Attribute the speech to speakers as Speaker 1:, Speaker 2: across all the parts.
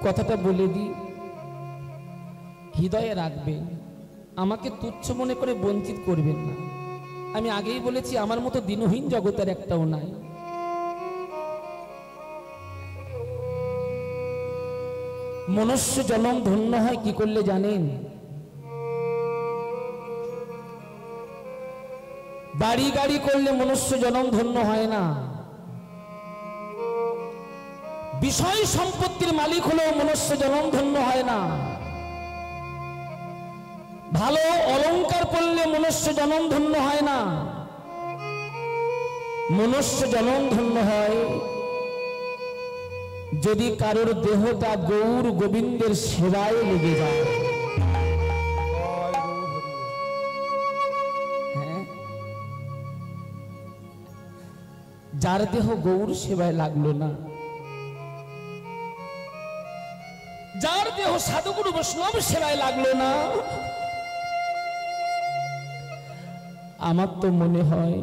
Speaker 1: কথাটা বলে দিই, হৃদয়ে রাখবেন, আমাকে তুচ্ছ মনে করে বঞ্চিত করবেন না। আমি আগেই বলেছি আমার মতো দিনহীন জগতের একটাও নাই। মনুষ্য জন্ম ধন্য হয় কি করলে জানেন? বাড়ি গাড়ি করলে মনুষ্য জন্ম ধন্য হয় না। বিষয় সম্পত্তির মালিক হলেও মনুষ্য জন্ম ধন্য হয় না। ভালো অলংকার পড়লে মনুষ্য জন্ম ধন্য হয় না। মনুষ্য জন্ম ধন্য হয় যদি কারোর দেহটা গৌর গোবিন্দের সেবায় লেগে যায়। হ্যাঁ, যার দেহ গৌর সেবায় লাগলো না, যার দেহ সাধুগুরু বৈষ্ণব সেবায় লাগলো না, আমার তো মনে হয়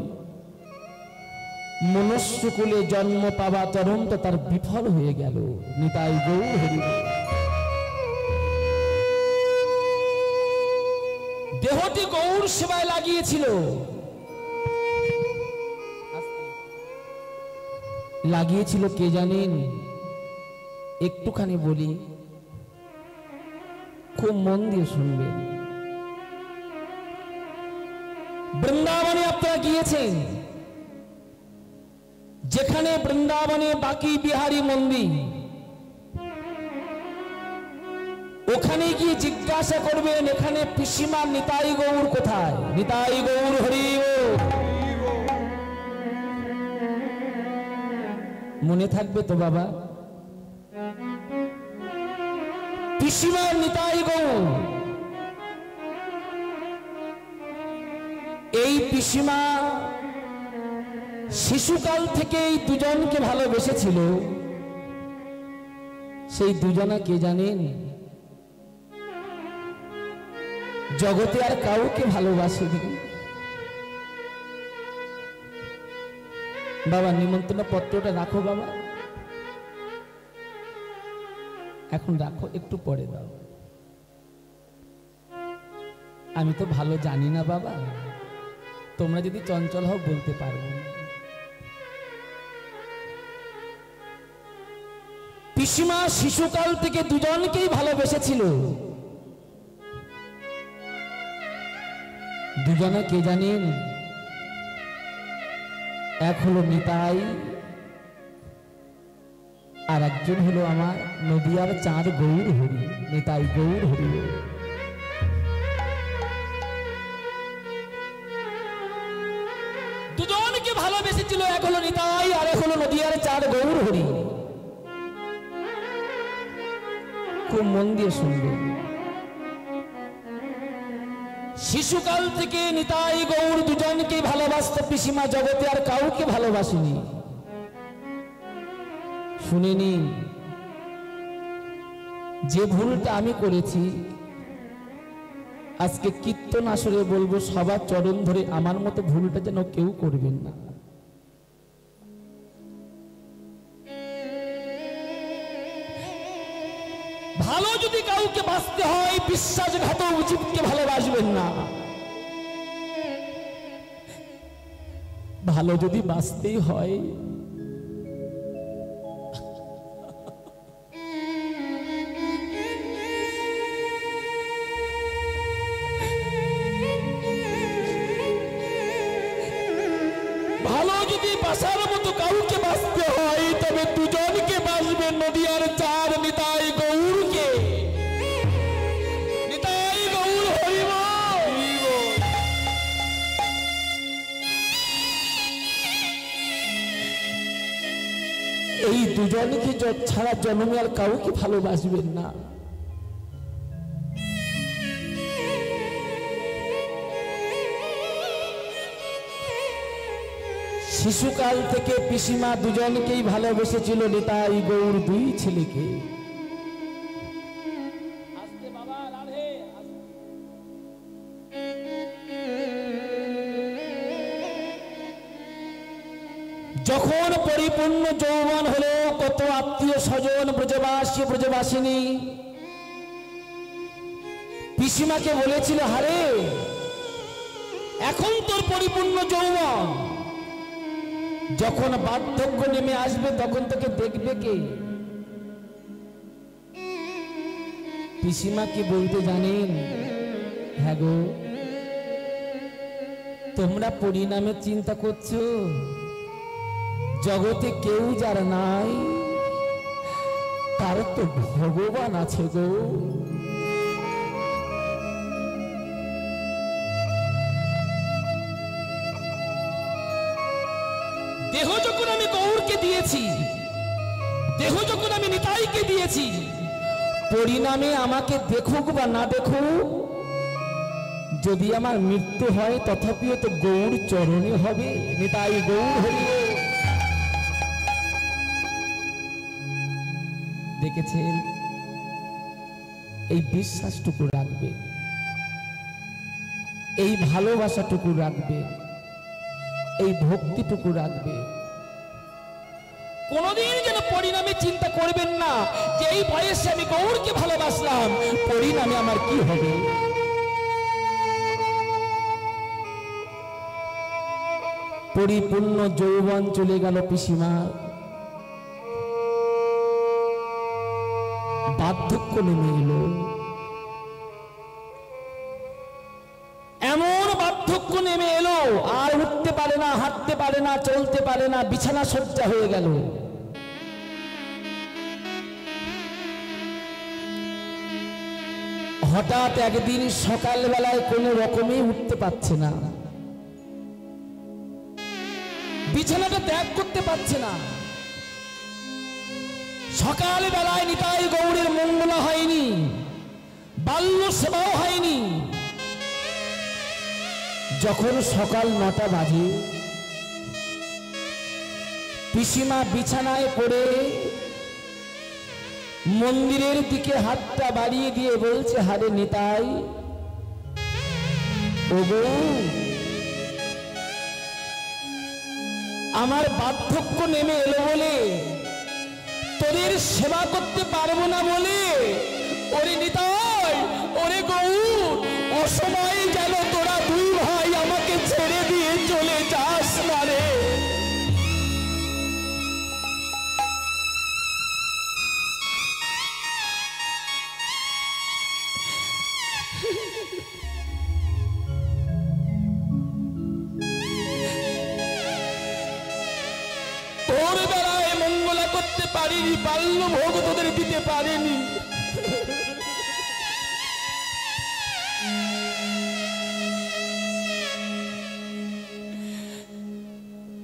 Speaker 1: মনুষ্যকুলে জন্ম পাওয়া তরন্ত তার বিফল হয়ে গেল। নিতাই গৌর হরি। দেহটি গৌর সেবায় লাগিয়েছিল, লাগিয়েছিল কে জানেন? একটুখানি বলি, খুব মন দিয়ে শুনবেন। বৃন্দাবনে আপনারা গিয়েছেন, যেখানে বৃন্দাবনে বাকি বিহারী মন্দির, ওখানে গিয়ে জিজ্ঞাসা করবেন এখানে পিসিমা নিতাই গৌর কোথায়? নিতাই গৌর হরি। মনে থাকবে তো বাবা? পিসিমা নিতাই গৌর। এই পিসিমা শিশুকাল থেকে এই দুজনকে ভালোবেসেছিল। সেই দুজনা কে জানেন? জগতে আর কাউকে ভালোবাসেনি। বাবা নিমন্ত্রণ পত্রটা রাখো বাবা, এখন রাখো, একটু পরে দাও। আমি তো ভালো জানি না বাবা, তোমরা যদি চঞ্চল হও বলতে পারবো না। পিসিমা শিশুকাল থেকে দুজনকেই ভালোবেসেছিল। দুজনে কে জানেন? এক হলো নিতাই, আর একজন হলো আমার নদিয়ার চাঁদ গৌর হরি। নিতাই গৌর হরি। দুজনকে ভালোবেসেছিল, এক হলো নিতাই আর এক হলো নদিয়ার চাঁদ গৌর হরি। খুব মন দিয়ে শুনবেন। শিশুকাল থেকে নিতাই গৌর দুজনকে ভালোবাসত পিসিমা, জগতে আর কাউকে ভালোবাসেনি। শুনে নিন, যে ভুলটা আমি করেছি আজকে কীর্তন আসরে বলবো, সবার চরণ ধরে আমার মতো ভুলটা যেন কেউ করবেন না। ভালো যদি কাউকে বাঁচতে হয়, বিশ্বাসঘাতক জীবকে ভালোবাসবেন না। ভালো যদি বাঁচতেই হয়, ভালো যদি বাঁচার মতো কাউকে বাঁচতে হয়, তবে দুজনকে বাঁচবেন, নদিয়ার চার নিতাই গৌরকে। নিতাই গৌর হরিব। এই দুজনকে ছাড়া জন্মে আর কাউকে ভালোবাসবেন না। শিশুকাল থেকে পিসিমা দুজনকেই ভালোবেসেছিল, নিতাই গৌর দুই ছেলেকে। যখন পরিপূর্ণ যৌবন হলো, কত আত্মীয় স্বজন, ব্রজবাসী ব্রজবাসিনী পিসিমাকে বলেছিল, হারে এখন তোর পরিপূর্ণ যৌবন, যখন বার্ধক্য নেমে আসবে তখন তোকে দেখবে কে? পিসিমা কি বলতে জানেন? হ্যাঁ গো, তোমরা পরিণামের চিন্তা করছো, জগতে কেউ যার নাই তার তো ভগবান আছে গো। দেহ যখন আমি গৌরকে দিয়েছি, দেহ যখন আমি নিতাইকে দিয়েছি, পরিণামে আমাকে দেখুক বা না দেখুক, যদি আমার মৃত্যু হয় তথাপিও তো গৌর চরণে হবে। নিতাই গৌর হরিব। দেখেছেন, এই বিশ্বাসটুকু রাখবে, এই ভালোবাসাটুকু রাখবে, এই ভক্তিটুকু রাখবে। কোনদিন যেন পরিণামে চিন্তা করবেন না যে এই বয়সে আমি গৌরকে ভালোবাসলাম, পরিণামে আমার কি হবে। পরিপূর্ণ যৌবন চলে গেল পিসিমা, বার্ধক্য নেমে এলো। এমন বার্ধক্য নেমে এলো, আর উঠতে পারে না, হাঁটতে পারে না, চলতে পারে না, বিছানা শয্যা হয়ে গেল। হঠাৎ একদিন সকালবেলায় কোনো রকমে উঠতে পারছে না, বিছানাটা ত্যাগ করতে পারছে না। সকালবেলায় নিতাই গৌরের মঙ্গল হয়নি, বাল্য সেবাও হয়নি। যখন সকাল 9টা বাজে, পিসিমা বিছানায় পড়ে মন্দিরের দিকে হাতটা বাড়িয়ে দিয়ে বলছে, হারে নিতাই, ওগো আমার বার্ধক্য নেমে এলো বলে, তোদের সেবা করতে পারবো না বলে, ওরে নিতাই, ওরে গৌর, অসময়ে যেন তোরা দুই ভাই আমাকে ছেড়ে দিয়ে চলে যাস না রে। তোর বেলায় মঙ্গলা করতে পারিনি, বাল্য ভোগ তোদের দিতে পারিনি।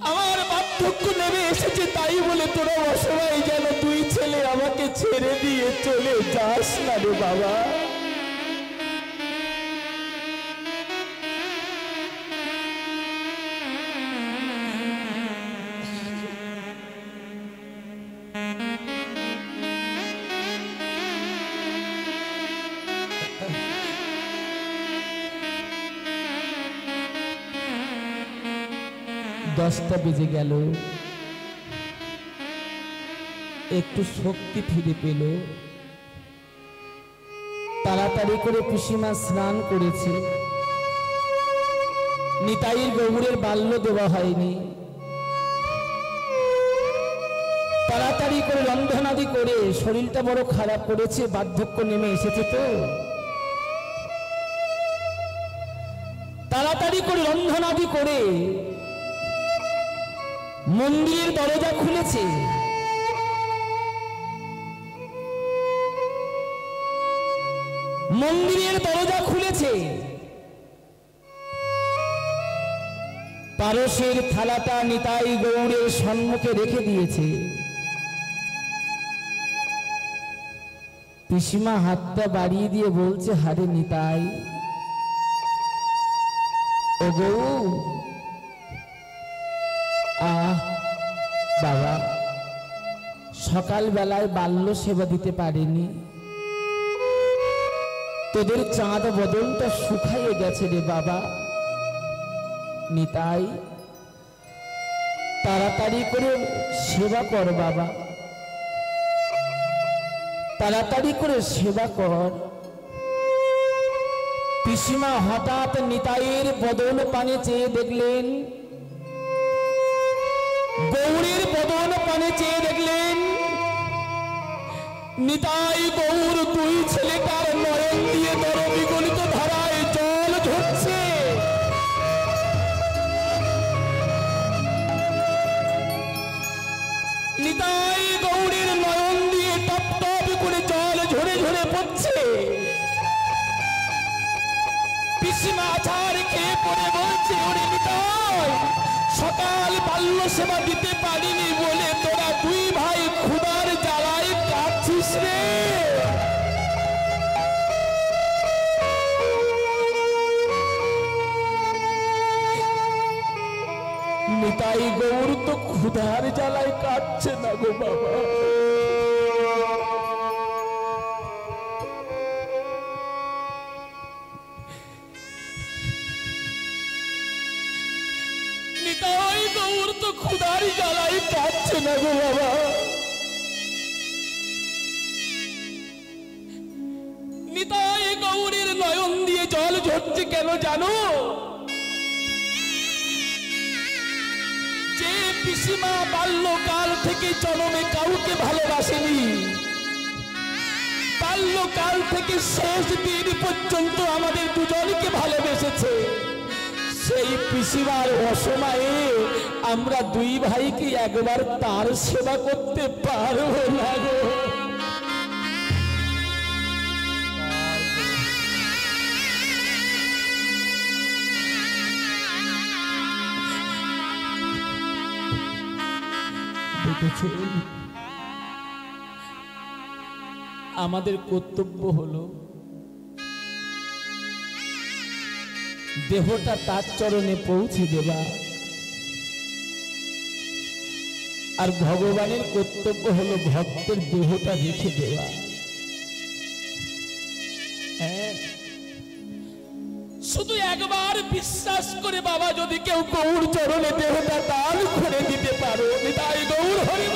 Speaker 1: আমার বার্ধক্য নেমে এসেছে, তাই বলে তোরা অসহায় যেন দুই ছেলে আমাকে ছেড়ে দিয়ে চলে যাস না রে বাবা। দশটা বেজে গেল, একটু শক্তি ফিরে পেল। তাড়াতাড়ি করে পিসিমা স্নান করেছে। নিতাইয়ের গৌরের বাল্য দেওয়া হয়নি। তাড়াতাড়ি করে রন্ধনাদি করে, শরীরটা বড় খারাপ করেছে, বার্ধক্য নেমে এসেছে তো। তাড়াতাড়ি করে রন্ধনাদি করে মন্দিরের দরজা খুলেছে। মন্দিরের দরজা খুলেছে, পারসের থালাটা নিতাই গৌরের সম্মুখে রেখে দিয়েছে। পিসিমা হাতটা বাড়িয়ে দিয়ে বলছে, হারে নিতাই, ও গৌ, বাবা সকাল বেলায় বাল্য সেবা দিতে পারেনি, তোদের চাঁদ বদনটা শুকাইয়ে গেছে রে বাবা। নিতাই, তাড়াতাড়ি করে সেবা কর বাবা। তাড়াতাড়ি করে সেবা কর। পিসিমা হঠাৎ নিতাইয়ের বদন পানে চেয়ে দেখলেন, গৌরীর বদন পানে চেয়ে দেখলেন নিতাই গৌর দুই ছেলেটার নয়ন দিয়ে দর বিগলিত ধারায় জল ঝরছে। নিতাই গৌরীর নয়ন দিয়ে টপ টপ করে জল ঝরে ঝরে পড়ছে। পিসিমা আছাড় খেয়ে পড়ে বলছে, ওরে নিতাই, সকাল বাল্য সেবা দিতে পারিনি বলে তোরা দুই ভাই ক্ষুধার জ্বালায় কাঁদছিস রে। নিতাই গৌর তো ক্ষুধার জ্বালায় কাঁদছে না গো বাবা। নিতাই গৌর তো ক্ষুধার জ্বালায় কাঁদছে না গো বাবা। নিতাই গৌরের নয়ন দিয়ে জল ঝরছে কেন জানো? যে পিসিমা বাল্যকাল থেকে জন্মে কাউকে ভালোবাসেনি, বাল্যকাল থেকে শেষ দিন পর্যন্ত আমাদের দুজনকে ভালোবেসেছে, সেই পিসিমার অসময়ে আমরা দুই ভাইকে একবার তার সেবা করতে পারবো না গো। আমাদের কর্তব্য হলো দেহটা তার চরণে পৌঁছে দেবা, আর ভগবানের কর্তব্য হলো ভক্তের দেহটা রেখে দেওয়া। শুধু একবার বিশ্বাস করে বাবা যদি কেউ গৌর চরণে দেহটা দান করে দিতে পারো, তাই গৌর হরিব।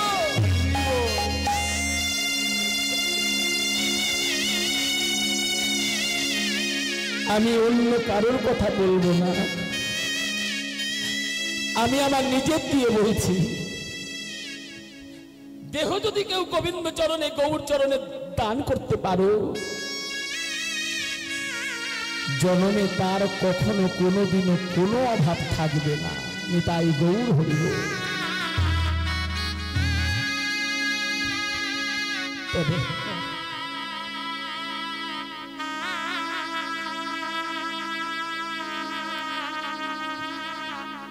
Speaker 1: আমি অন্য কারোর কথা বলবো না, আমি আমার নিজের দিয়ে বলছি, দেহ যদি কেউ গোবিন্দ চরণে গৌর চরণে দান করতে পারো, জনমে তার কখনো কোনোদিনও কোনো অভাব থাকবে না। নিতাই গৌর হরিব।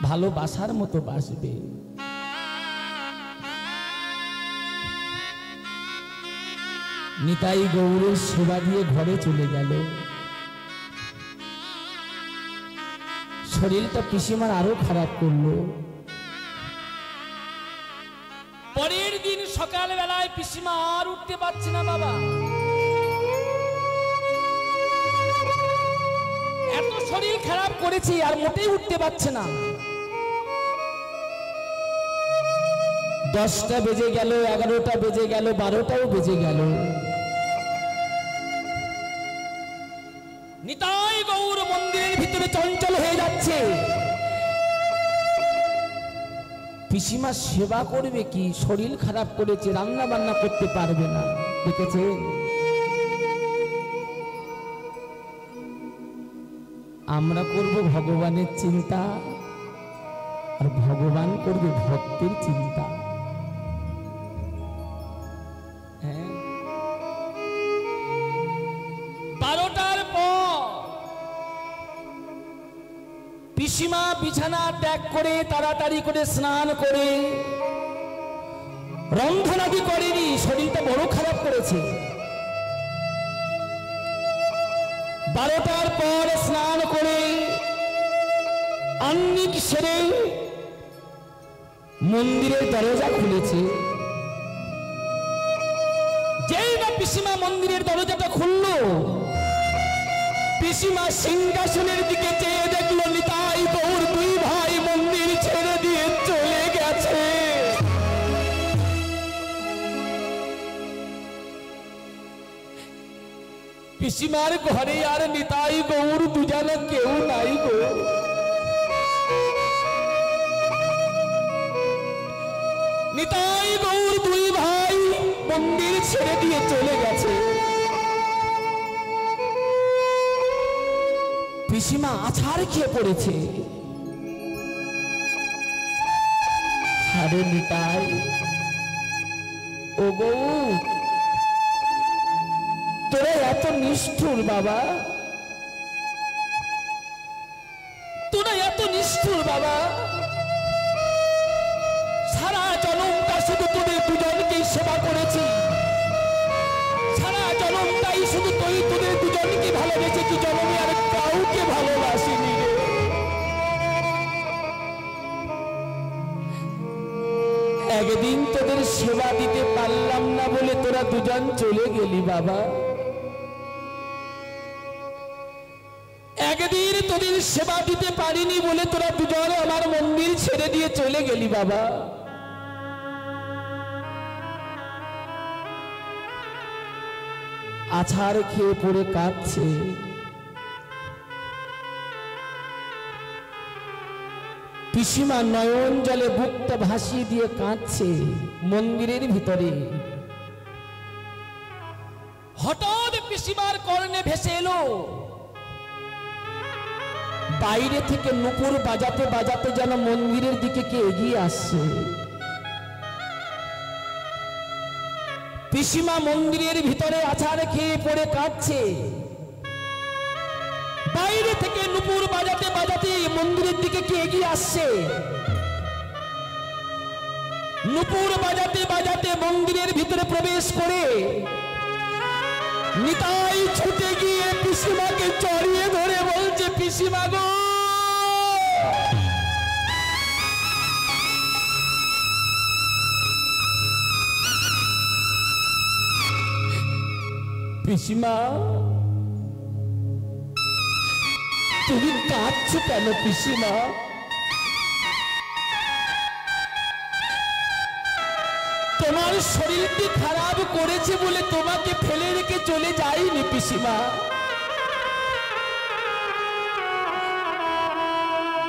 Speaker 1: ভালোবাসার মতো বাসবে। নিতাই গৌরের সেবা দিয়ে ঘরে চলে গেল। শরীরটা পিসিমার আরো খারাপ করলো। পরের দিন সকাল বেলায় পিসিমা আর উঠতে পারছে না বাবা। এত শরীর খারাপ করেছি আর মোটেই উঠতে পারছে না। 10টা বেজে গেল, 11টা বেজে গেল, 12টাও বেজে গেল। নিতাই গৌর মন্দিরের ভিতরে চঞ্চল হয়ে যাচ্ছে। পিসিমা সেবা করবে কি? শরীর খারাপ করেছে, রান্না বান্না করতে পারবে না। দেখেছেন, আমরা করব ভগবানের চিন্তা আর ভগবান করবে ভক্তের চিন্তা। হ্যাঁ, 12টার পর পিসিমা বিছানা ত্যাগ করে তাড়াতাড়ি করে স্নান করে, রন্ধনাদি করেনি, শরীরটা বড় খারাপ করেছে। 12টার পর স্নান করে আহ্নিক সেরে মন্দিরের দরজা খুলেছে। যেই না পিসিমা মন্দিরের দরজাটা খুললো, পিসিমা সিংহাসনের দিকে চেয়ে দেখলো নিতাই গৌর দুই ভাই মন্দির ছেড়ে দিয়ে চলে গেছে। পিসিমার ঘরে আর নিতাই গৌর দুজনে কেউ নাই গো। নিতাই গৌর দুই ভাই মন্দির ছেড়ে দিয়ে চলে গেছে। পিসিমা আছাড় খেয়ে পড়েছে। আরে নিতাই, ও গৌ, তোরা এত নিষ্ঠুর বাবা, তোরা এত নিষ্ঠুর বাবা। সারা জনমটা শুধু তোদের দুজনকেই সেবা করেছি, সারা জনমটাই শুধু তোদের দুজনকে ভালোবেসেছি, জনমে আর কাউকে ভালোবাসিনি রে। একদিন তোদের সেবা দিতে পারলাম না বলে তোরা দুজন চলে গেলি বাবা। একদিন তোদের সেবা দিতে পারিনি বলে তোরা দুজন আমার মন্দির ছেড়ে দিয়ে চলে গেলি বাবা। আছাড় খেয়ে পড়ে কাঁদছে। পিসিমা নয়ন জলে বুকটা ভাসিয়ে দিয়ে কাঁদছে মন্দিরের ভিতরে। হঠাৎ পিসিমার কর্ণে ভেসে এলো, বাইরে থেকে নুপুর বাজাতে বাজাতে যেন মন্দিরের দিকে কে এগিয়ে আসছে। পিসিমা মন্দিরের ভিতরে আছাড় খেয়ে পড়ে কাঁদছে। বাইরে থেকে নুপুর বাজাতে বাজাতে মন্দিরের দিকে কে এগিয়ে আসছে। নুপুর বাজাতে বাজাতে মন্দিরের ভিতরে প্রবেশ করে নিতাই ছুটে গিয়ে পিসিমাকে জড়িয়ে ধরে বলছে, পিসিমা গো, পিসিমা তুমি কাঁদছো কেন পিসিমা? তোমার শরীরটি খারাপ করেছে বলে তোমাকে ফেলে রেখে চলে যাইনি পিসিমা।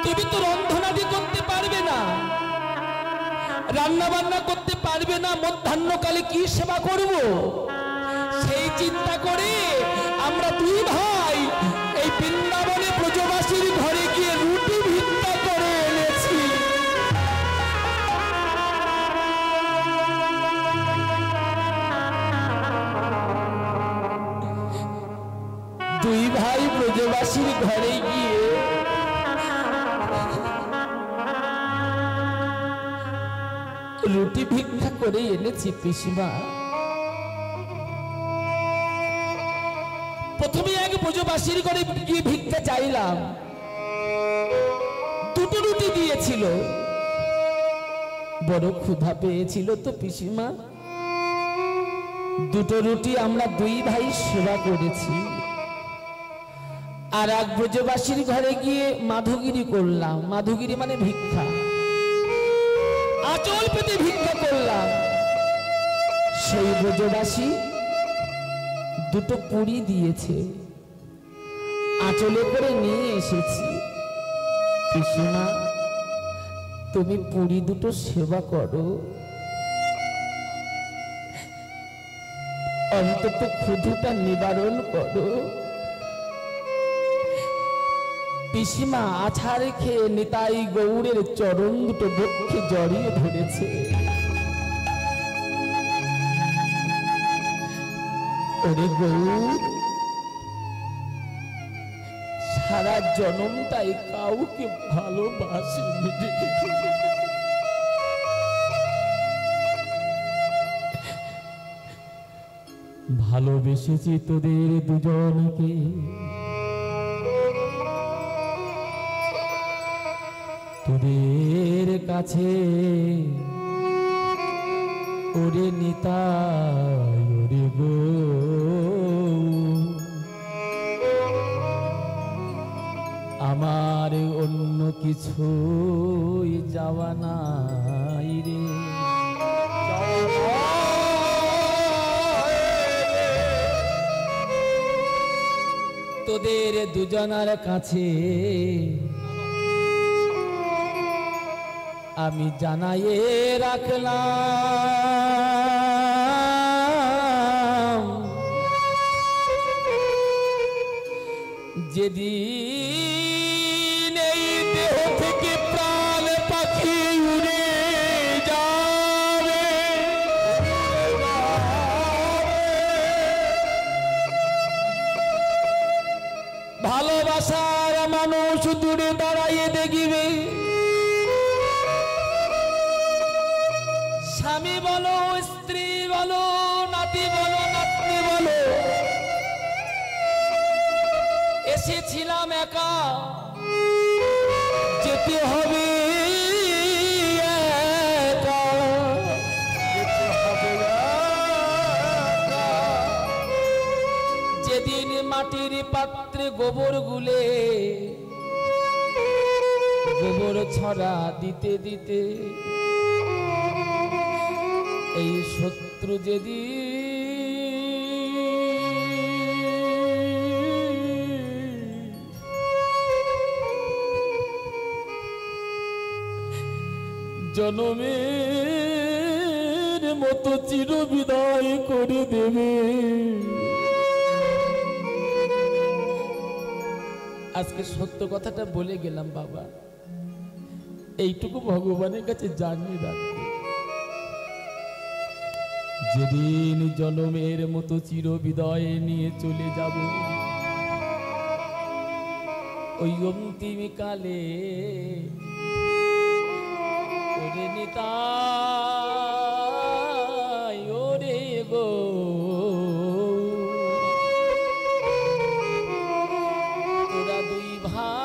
Speaker 1: তুমি তো রন্ধনাদি করতে পারবে না, রান্না বান্না করতে পারবে না, মধ্যাহ্নকালে কি সেবা করব সেই চিন্তা করে আমরা দুই ভাই এই বৃন্দাবনে ব্রজবাসীর ঘরে গিয়ে রুটি ভিক্ষা করে এনেছি। দুই ভাই ব্রজবাসীর ঘরে গিয়ে রুটি ভিক্ষা করে এনেছি পিসিমা। প্রথমে এক ব্রজবাসীর ঘরে গিয়ে ভিক্ষা চাইলাম, দুটো রুটি দিয়েছিল। বড় ক্ষুধা পেয়েছিল তো পিসিমা, দুটো রুটি আমরা দুই ভাই সেবা করেছি। আর এক ব্রজবাসীর ঘরে গিয়ে মাধুগিরি করলাম, মাধুগিরি মানে ভিক্ষা, আঁচল পেতে ভিক্ষা করলাম। সেই ব্রজবাসী দুটো পুরি দিয়েছে, আঁচলে করে নিয়ে এসেছি। পিসিমা তুমি পুরি দুটো সেবা করো, অন্তত ক্ষুধাটা নিবারণ করো। পিসিমা আছাড় খেয়ে নিতাই গৌরের চরণ দুটো বক্ষে জড়িয়ে ধরেছে। ওরে গৌর, সারা জনমটাই কাউকে ভালোবাসিনি, ভালোবেসেছি তোদের দুজনকে। তোদের কাছে ওরে নিতাই, ওরে গো, আমার অন্য কিছুই যাওয়া নাই রে। তোদের দুজনার কাছে আমি জানাইয়ে রাখলাম, যেদিন এই দেহ থেকে প্রাণ পাখি উড়ে যাবে, ভালোবাসার মানুষ দূরে দাঁড়াইয়ে দেখিবে, স্বামী বলো, স্ত্রী বলো, নাতি বলো, নাতনি বলো, এসেছিলাম একা, যেতে হবে একা, যেদিন মাটির পাত্রে গোবর গুলে গোবর ছড়া দিতে দিতে এই শত্রু যেদিন জনমের মতো চির বিদায় করে দেবে। আজকে সত্য কথাটা বলে গেলাম বাবা, এইটুকু ভগবানের কাছে জানিয়ে রাখবে, যেদিন জনমের মতো চির বিদায় নিয়ে চলে যাব, ওই অন্তিম কালে ওরে নিতাই ওরে গো, তোরা দুই ভাই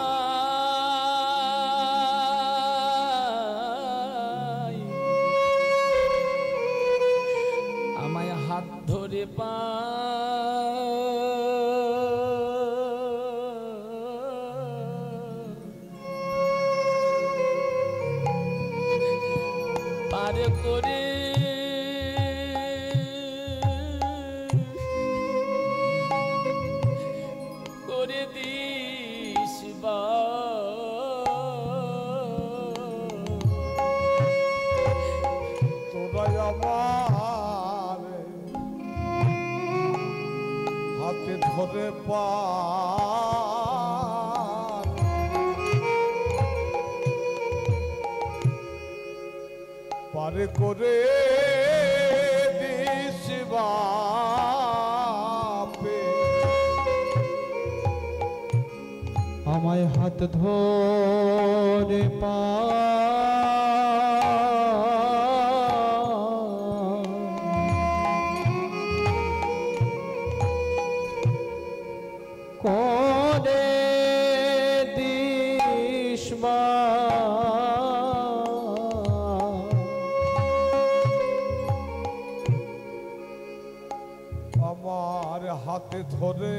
Speaker 1: আমায় হাত ধরে পার করে করে দিস বা,
Speaker 2: তোরাই আমার হাতে ধরে পারে করে দিস বাপে,
Speaker 3: আমায় হাত ধরে করে দিস
Speaker 2: আমার হাতে ধরে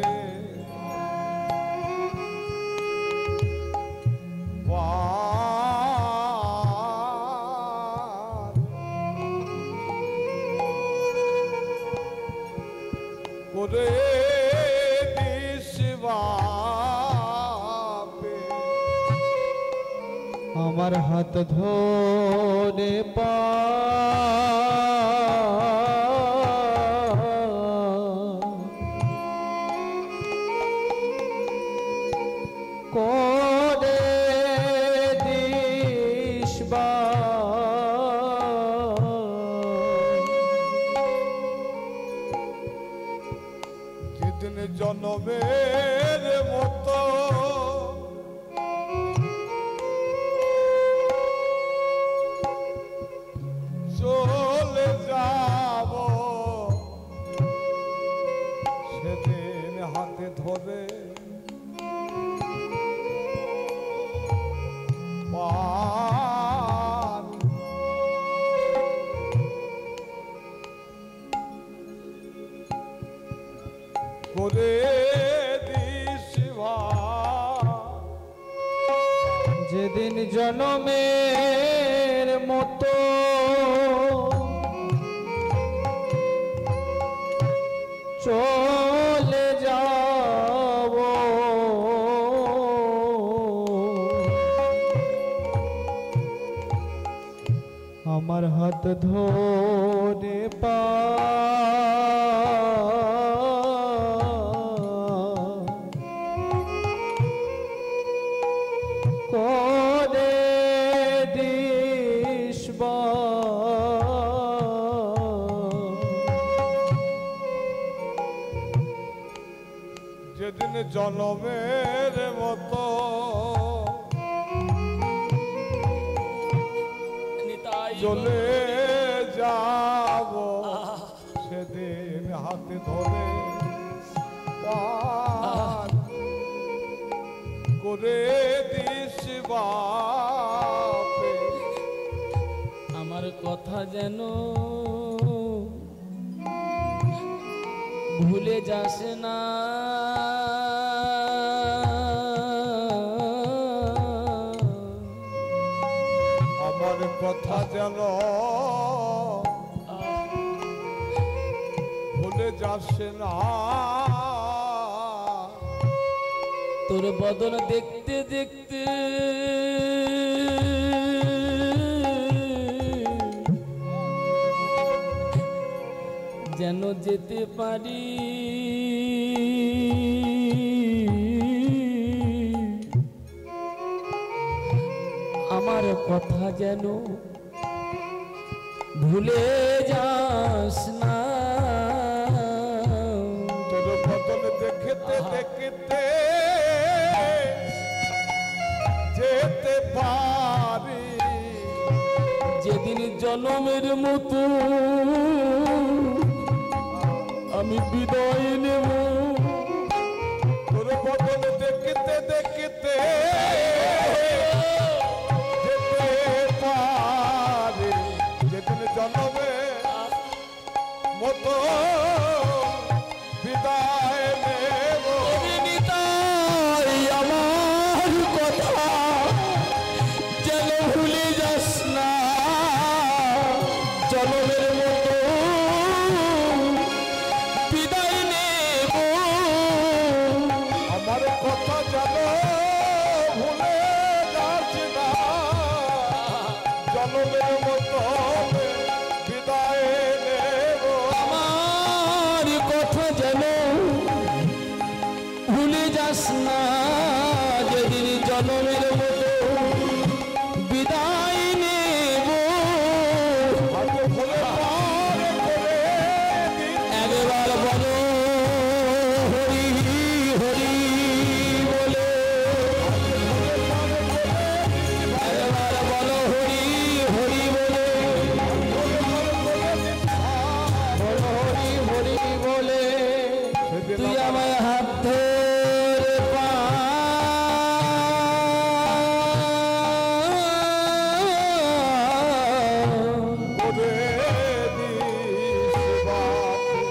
Speaker 2: করে দিস বাপে,
Speaker 3: আমার হাত ধরে করে দিস
Speaker 2: যেদিন জনমের মতো চলে যাব, সেদিন হাতে ধরে পান করে দিস
Speaker 3: যেদিন জনমের মতো চলে যাব, হাত ধরে পা করে দিসবা
Speaker 2: যেদিন জনমের মতো চলে যাব সেদিন হাতে ধরে পার করে দিস বাপে।
Speaker 1: আমার কথা যেন ভুলে যাস না,
Speaker 2: আমার কথা যেন ভুলে যাস না।
Speaker 1: তোর বদন দেখতে দেখতে যেন যেতে পারি, আমার কথা যেন ভুলে যাস না।
Speaker 2: তোর বদন দেখতে দেখতে যেতে পারি,
Speaker 1: যেদিন জনমের মতো আমি বিদায় নেব।
Speaker 2: তোর বদন দেখতে দেখতে যেতে পারি, যেদিন জনমের মতো বিদায় নেব।
Speaker 1: আমার কথা যেন ভুলে যাস না, জনমের মতো বিদায় নেব।
Speaker 2: আমার কথা যেন ভুলে যাস না, জনমের মতো বিদায় নেব।
Speaker 1: আমার কথা যেন ভুলে যাস না, যেদিন জনমের মতো বিদায় নেব।
Speaker 2: হাতে ধরে পার করে দিস
Speaker 1: একবার বলো হরি হরি বলে, একবার বলো হরি হরি বলে, বলো হরি হরি বলে। তুই আমায় হাত ধরে পা
Speaker 2: করে দিস বাপে।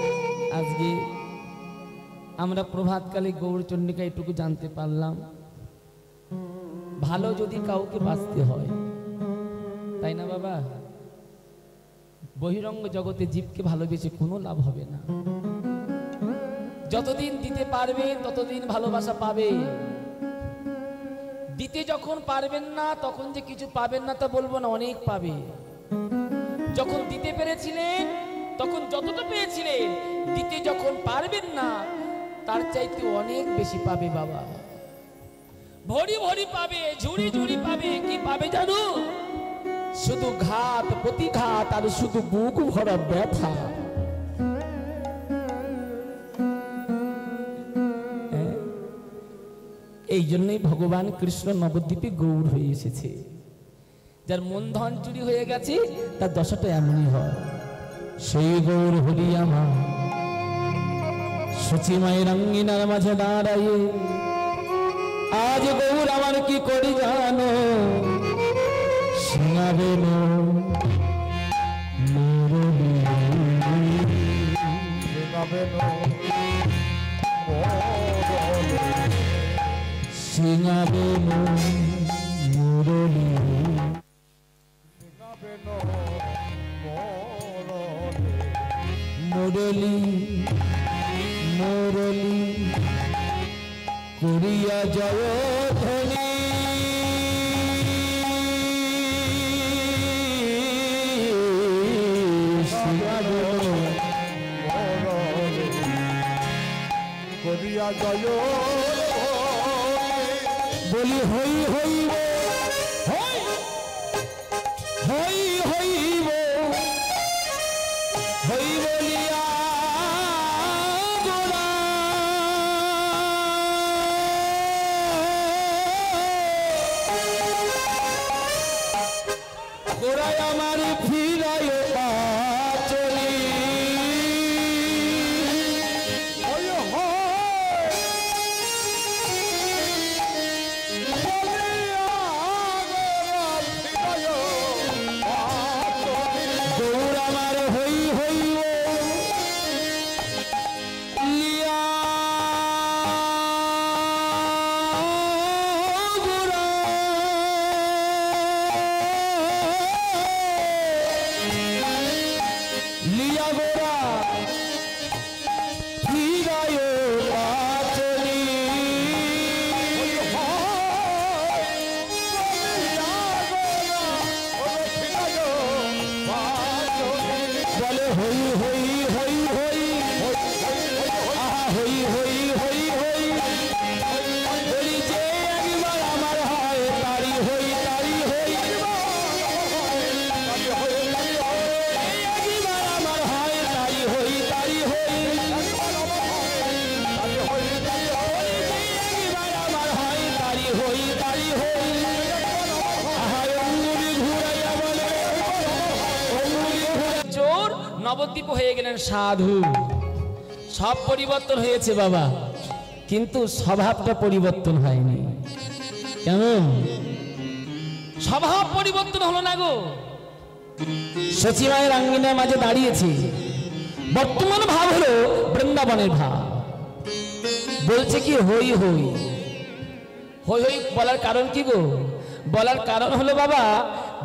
Speaker 1: আজকে আমরা প্রভাতকালে গৌরচন্ডিকা এটুকু জানতে পারলাম, ভালো যদি কাউকে বাঁচতে হয়, তাই না বাবা? বহিরঙ্গ জগতে জীবকে ভালোবেসে কোনো লাভ হবে না। যতদিন দিতে পারবে ততদিন ভালোবাসা পাবে। দিতে যখন পারবেন না তখন যে কিছু পাবেন না তা বলবো না, অনেক পাবে। যখন দিতে পেরেছিলেন তখন যতটা পেয়েছিলেন, দিতে যখন পারবেন না তার চাইতে অনেক বেশি পাবে বাবা। ভরি ভরি পাবে, ঝুড়ি ঝুড়ি পাবে। কি পাবে জানো? শুধু ঘাত প্রতিঘাত আর শুধু বুক ভরা ব্যথা। এই জন্যই ভগবান কৃষ্ণ নবদ্বীপে গৌর হয়ে এসেছে। যার মন ধন চুরি হয়ে গেছে তার দশাটা এমনই হয়। সেই গৌর হরি আমার সচিমায়ের অঙ্গিনার মাঝে দাঁড়াইয়ে, আজ গৌর আমার কি করি জানো? শোনাবে মুরলী,
Speaker 2: শোনাবে
Speaker 1: শোনাবে মুরলী, মুরলী মুরলী করিয়া জয় ধ্বনি।
Speaker 2: করিয়া জয়
Speaker 1: বলি হই হইব হই হই হইব হই বলিয়া গোরা গোড়ায় আমার ফিরায় পাচলি গৌর আমার হই হইব লিয়া গোরা লিয়া গোরা ফিরায় পাচলি বলে হই হই হই হই আহা হই হই হই হই বলি যে একবার আমার হয় তারি হই তারি হই একবার আমার হয় তারি হই তারি হই একবার আমার হয় তারি হই তারি হই আহা অঙ্গুলি ঘুরাইয়া বলে অঙ্গুলি ঘুরে চোর নবদ্বীপ হয়ে গেলেন সাধু সব পরিবর্তন হয়েছে বাবা কিন্তু স্বভাবটা পরিবর্তন হয়নি কেমন স্বভাব পরিবর্তন হলো না গো সচিবায়ের আঙ্গিনার মাঝে দাঁড়িয়েছে বর্তমান ভাব হলো বৃন্দাবনের ভাব বলছে কি হই হই হই হই বলার কারণ কি গো বলার কারণ হলো বাবা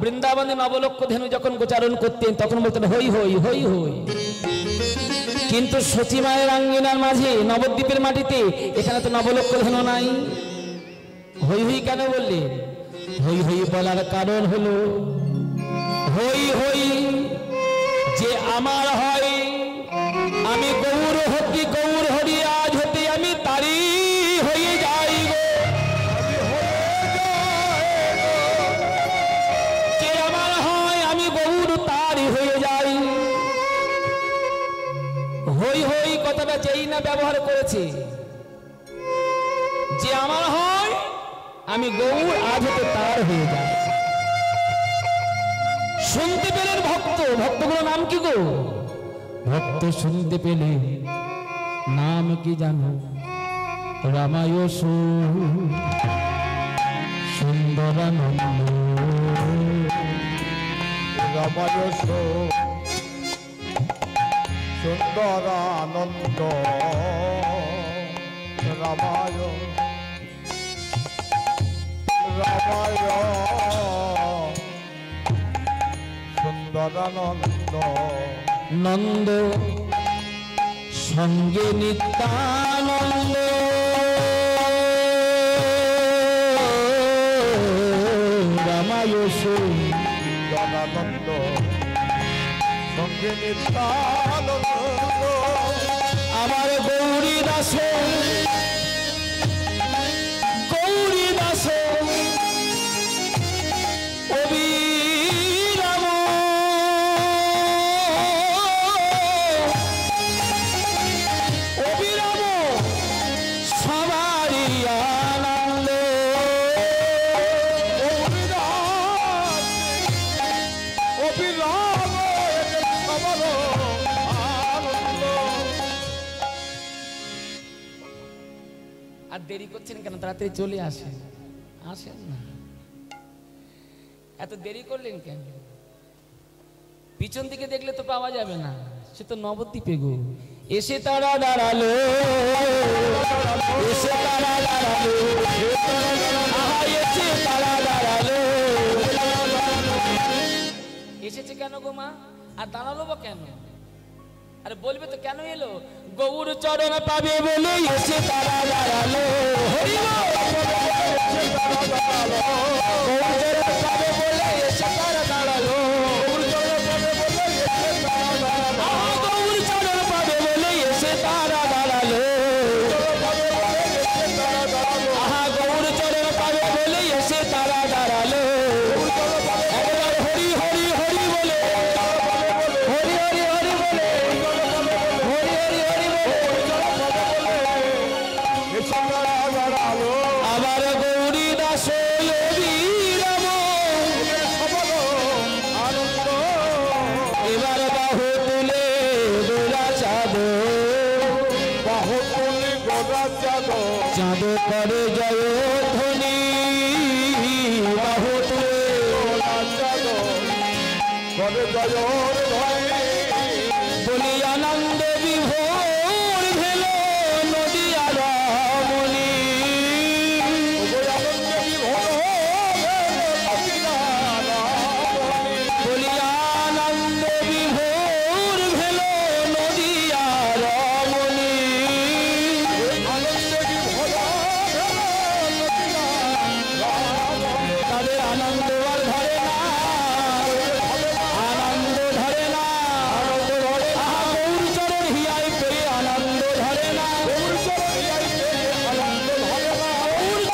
Speaker 1: বৃন্দাবনে নবলক্ষ ধেনু যখন গোচারণ করতেন তখন বলতেন হই হই হই হই কিন্তু সচিমায়ের আঙ্গিনার মাঝে নবদ্বীপের মাটিতে এখানে তো নবলক্ষ ধেনু নাই হই হই কেন বললেন হই হই বলার কারণ হলো হই হই যে আমার হয় আমি গৌর হতি গৌর হরি আজ হতে আমি তারি হয়ে যাই গো যে আমার হয় আমি গৌর তারি হয়ে যাই হই হই কথাটা যেই না ব্যবহার করেছে যে আমার হয় আমি গৌর আজ হতে তার হয়ে যাই শুনতে পেলেন ভক্ত ভক্তগুলোর নাম কি গো ভক্ত শুনতে পেলে নাম কি জানো রামায়স সুন্দরানন্দ
Speaker 2: রামায়স সুন্দরানন্দ রামায় রামায় সুন্দরানন্দ
Speaker 1: নন্দ সঙ্গে নিত্যানন্দ রামায়স
Speaker 2: সুন্দরানন্দ সঙ্গে নিত্যানন্দ
Speaker 1: আমার গৌরী দাস গৌরী দাস অবিরাম অবিরাম সবারই আনন্দ
Speaker 2: অবিরাম সবার আনন্দ।
Speaker 1: আর দেরি করছেন কেন তাড়াতাড়ি চলে আসেন আসেন না এত দেরি করলেন কেন পিছন দিকে দেখলে তো পাওয়া যাবে না সে তো নবদ্বীপে গো এসে তারা দাঁড়ালো এসে তারা দাঁড়ালো আহা এসে তারা দাঁড়ালো এসেছে কেন গো মা আর দাঁড়ালো বা কেন আরে বলবে তো কেন এলো গৌর চরণ পাবে বলে এসে তারা দাঁড়ালো হরি বল। গৌর চরণ পাবে বলে এসে তারা দাঁড়ালো আহা, গৌর চরণ পাবে বলে এসে তারা দাঁড়ালো চাঁদ করে জয় ধ্বনি বাহু তুলে
Speaker 2: করে জয়
Speaker 1: বলি আনন্দ বিভোর ভেল নদিয়া রমণী বলি আনন্দ বিভোর ভেল নদিয়া রমণী তাদের আনন্দ আর ধরে না আনন্দ ধরে না গৌর চরণ হিয়ায় পেয়ে আনন্দ ধরে না গৌর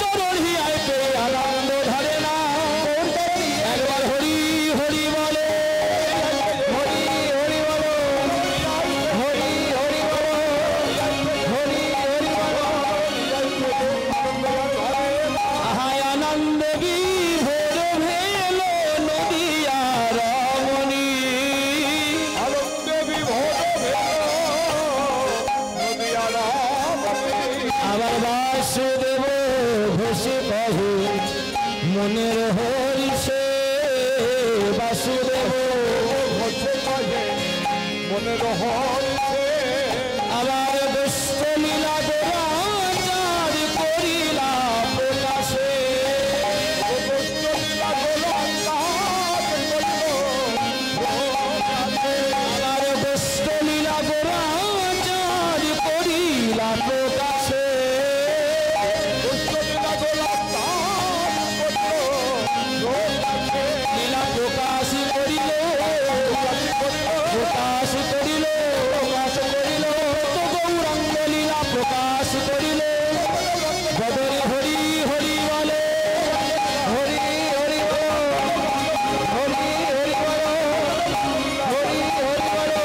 Speaker 1: চরণ হিয়ায় পেয়ে আনন্দ ধরে না একবার হরি হরি বলে হরি হরি বলো হরি হরি বলো হরি হরি বলো আহায় আনন্দ বিভোর ভেল নদিয়া রমণী আবার বাসুদেব ঘোষে কহে মনের হরিষে বাসুদেব
Speaker 2: মনের হরিষে
Speaker 1: আবার দুষ্ট লীলা গোরাচার করিলা প্রকাশে আবার দুষ্ট লীলা গোরাচার করিলা প্রকাশে লীলা প্রকাশ করিল প্রকাশ করিল প্রকাশ করিল তো গৌরাঙ্গ লীলা প্রকাশ করিল বদরে হরি হরি বলে হরি হরি বলো হরি হরি বলো হরি হরি বলো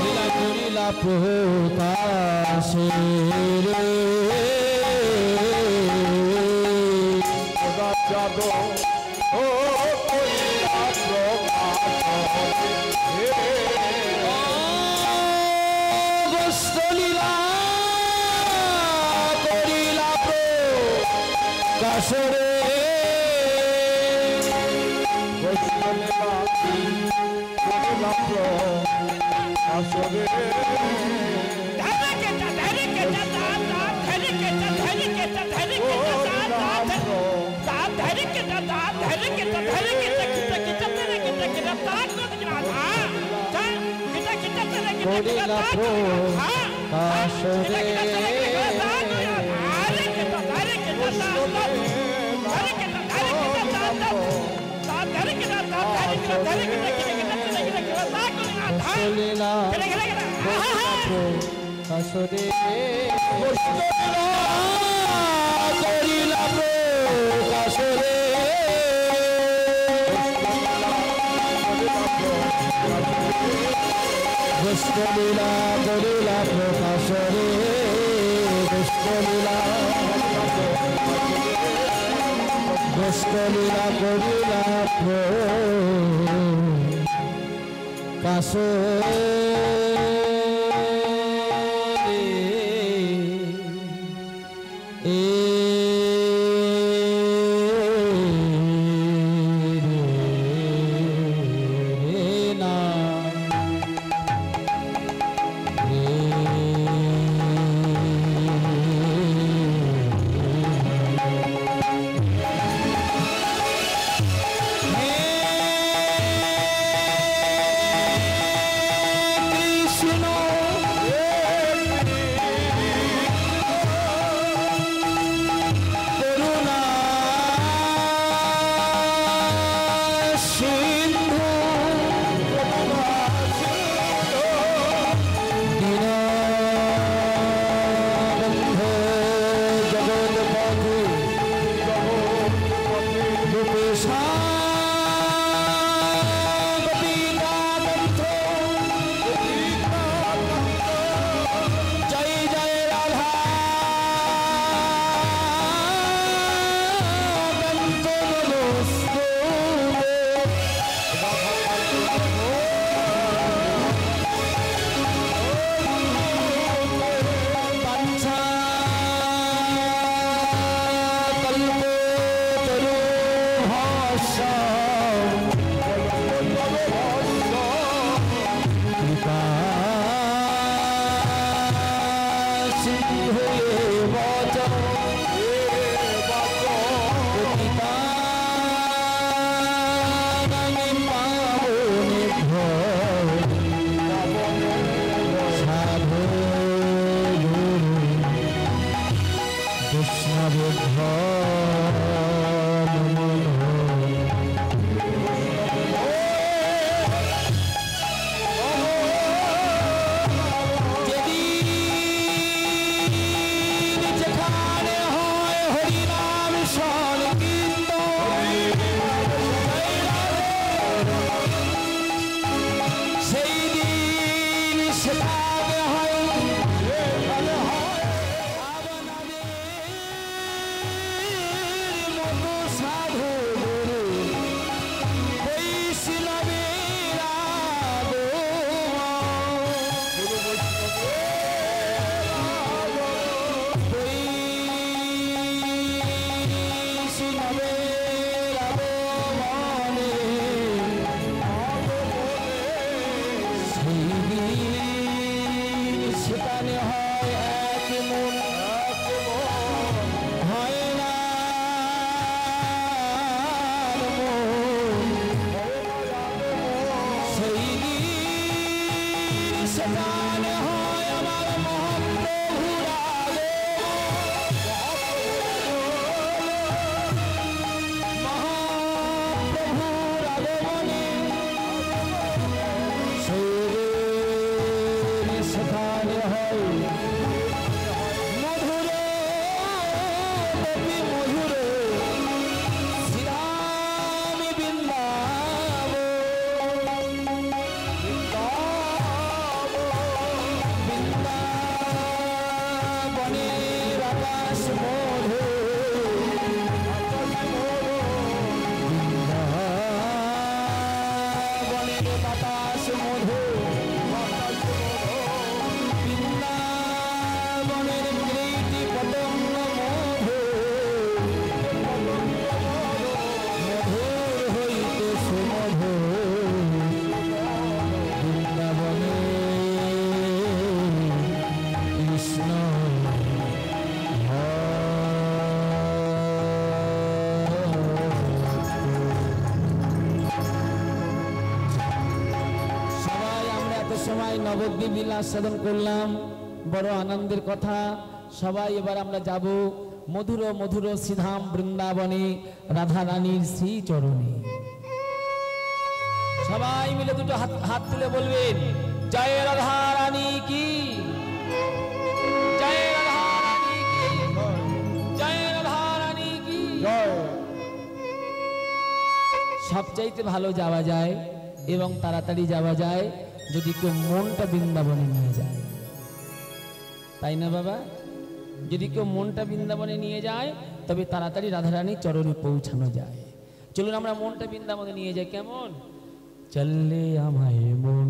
Speaker 1: লীলা করিলা প্রকাশে রে
Speaker 2: যাদব ও
Speaker 1: গোষ্ঠলীলা করিলা প্রকাশরে
Speaker 2: আসরে
Speaker 3: করিলা প্রকাশরে করিলা প্রকাশরে
Speaker 1: করিলা প্রকাশরে গোষ্ঠলীলা করিলা প্রকাশরে গোষ্ঠলীলা গোষ্ঠলীলা করিলা সেখানে হয় আমার মহাপ্রভুর আগমনে সেখানে হয় মধুর অতি মধুর শ্রীরাম বৃন্দাবনের আকাশ মধু বৃন্দাবনের বাতাস মধু বৃন্দাবনের কীর্তি পতঙ্গ মধু মধুর হইতে সুমধু বৃন্দাবনে কৃষ্ণ সবাই আমরা এত সময় নবদ্বীপ বিলাস সাধন করলাম, বড় আনন্দের কথা। সবাই এবার আমরা যাব মধুর মধুর শ্রীধাম বৃন্দাবনে রাধা রানীর শ্রী চরণে। সবাই মিলে দুটো হাত হাত তুলে বলবেন, জয় রাধা রানী কি, জয় রাধা রানী কি, জয় রাধা রানী কি। সবচাইতে ভালো যাওয়া যায় এবং তাড়াতাড়ি যাওয়া যায় যদি কেউ মনটা বৃন্দাবনে নিয়ে যায়, তাই না বাবা? যদি কেউ মনটা বৃন্দাবনে নিয়ে যায় তবে তাড়াতাড়ি রাধারানীর চরণে পৌঁছানো যায়। চলুন আমরা মনটা বৃন্দাবনে নিয়ে যাই। কেমন চললে আমায় মন,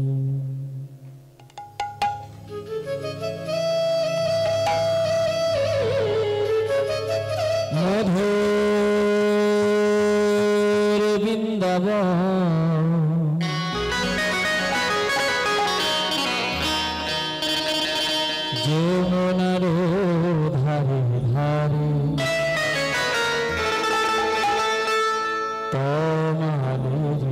Speaker 1: মধুর বৃন্দাবন যমুনার ধারে ধারে তোমাদের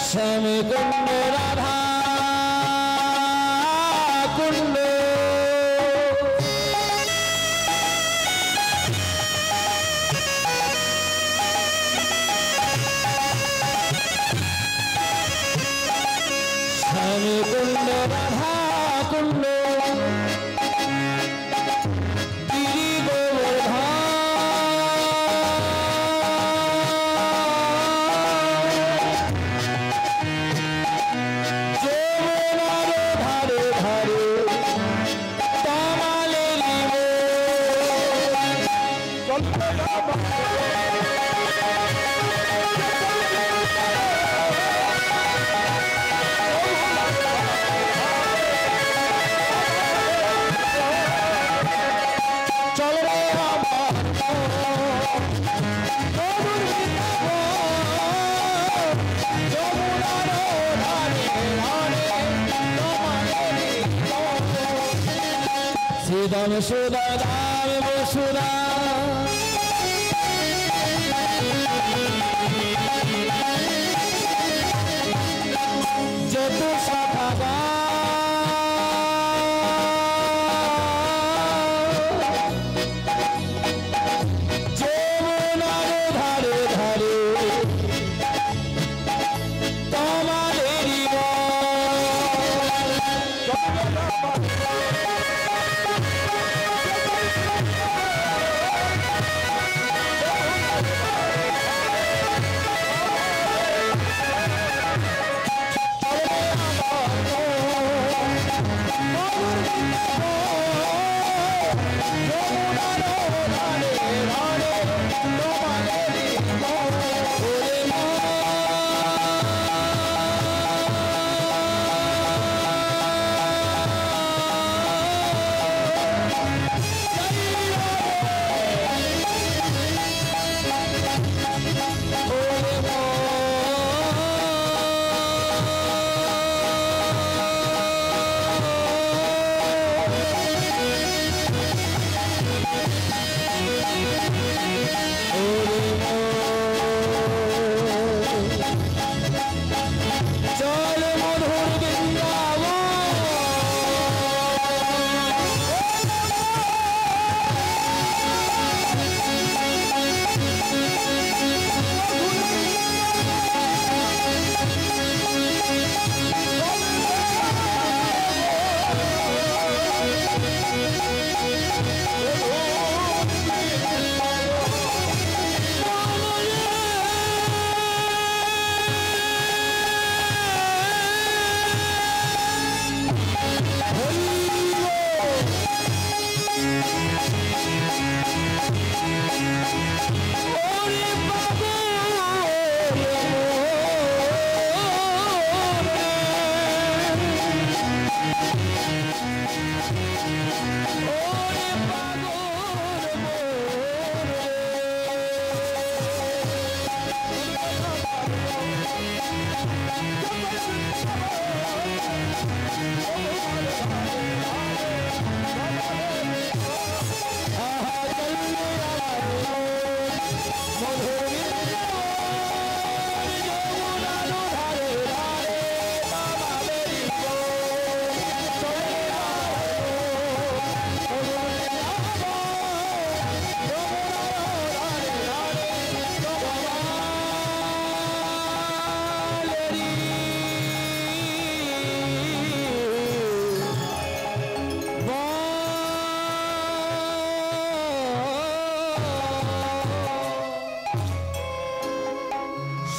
Speaker 1: শ্যামে কুণ্ড রাধা কুণ্ড শ্যামে কুণ্ড রাধা কুণ্ড গিরি গোবর্ধন শ্রীদাম সুদা দাম বসুদা যত শাখা যমুনার ধারে ধারে তোমাদেরই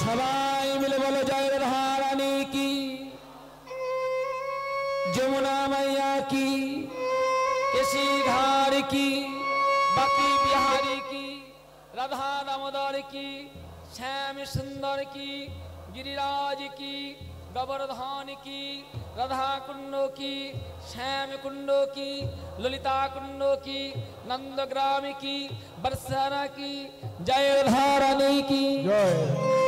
Speaker 1: সবাই মিলে বলো জয় রাধা রানী কি, যমুনা मैया की, केसी घाट की, बाकी बिहारी की, राधा दामोदर की, श्याम सुंदर की, गिरिराज की, गोवर्धन की, राधा कुंड की, श्याम कुंड की, ललिता कुंड की, नंदग्राम की, बरसाना की, जय राधा रानी की
Speaker 2: जय।